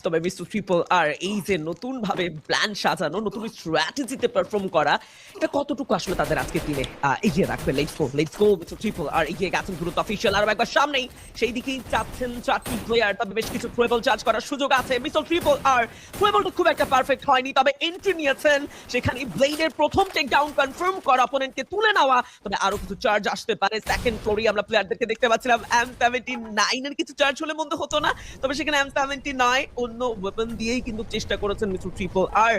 তবে mister triple আর এই যে নতুন ভাবে প্ল্যান সাজানো, নতুন স্ট্র্যাটেজিতে পারফর্ম করা, এটা কতটুকু আসলে তাদের আজকের দিনে এগিয়ে রাখবে? লেটস গো মিস্টার ট্রিপল আর এগিয়ে গেছেন দ্রুত অফিসিয়াল আরো একবার সামনেই, সেই দিকেই চাচ্ছেন চারটি প্লেয়ার, তবে বেশ কিছু ট্রেবল চার্জ করার সুযোগ আছে মিস্টার ট্রিপল আর। ট্রেবলটা খুব একটা পারফেক্ট হয়নি, তবে এন্ট্রি নিয়েছেন, সেখানে ব্লেডের প্রথম টেক ডাউন কনফার্ম করা, অপোনেন্টকে তুলে নেওয়া, তবে আরো কিছু চার্জ আসতে পারে। সেকেন্ড ফ্লোরে আমরা প্লেয়ারদেরকে দেখতে পাচ্ছিলাম, M79 এর কিছু চার্জ হলে মন্দ হতো না, তবে সেখানে M79 অন্য ওয়েপন দিয়েই কিন্তু চেষ্টা করেছেন মিস্টার ট্রিপল আর।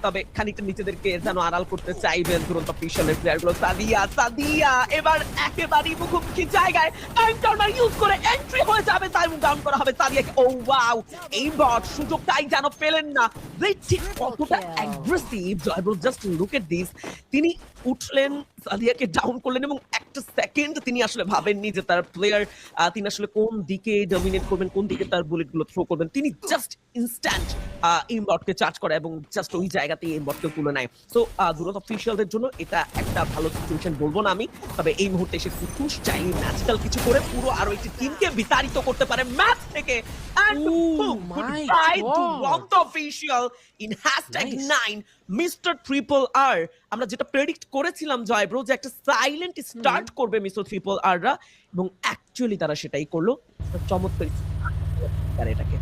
তবে খানিকটা নিজেদেরকে যেন আড়াল করতে চাইবেন দুরন্ত অফিশিয়ালের প্লেয়ারগুলো। সাদিয়া এবার একেবারেই মুখোমুখি জায়গায় টাইম টার্নার ইউজ করে এন্ট্রি হয়ে যাবে, টাইম ডাউন করা হবে সাদিয়াকে। ও ওয়াও, এই বট সুযোগটাই যেন পেলেন না। ঠিক কতটা aggressive Joy bro, just look at this. তিনি উঠলেন, সাদিয়াকে ডাউন করলেন এবং একটা সেকেন্ড তিনি আসলে ভাবেননি যে তার প্লেয়ার তিনি আসলে কোন দিকে ডমিনেট করবেন, কোন দিকে তার বুলেটগুলো থ্রো করবেন। তিনি জাস্ট ইনস্ট্যান্ট এইমবটকে চার্জ করে এবং জাস্ট ওই জায়গাতেই এইমবটকে তুলে নেয়। সো দুরন্ত অফিশিয়ালদের জন্য এটা একটা ভালো সিচুয়েশন বলবো না আমি, তবে এই মুহূর্তে এসে কুতুস চাইলে ম্যাজিক্যাল কিছু করে পুরো আরো একটি টিমকে বিতাড়িত করতে পারে ম্যাচ থেকে। And boom, my goodbye to God. Ronto official in #9 mister triple R. আমরা যেটা প্রেডিক্ট করেছিলাম জয় ব্রো, যে একটা সাইলেন্ট স্টার্ট করবে মিস্টার ট্রিপল আররা, এবং অ্যাকচুয়ালি তারা সেটাই করলো। চমৎকার এটাকে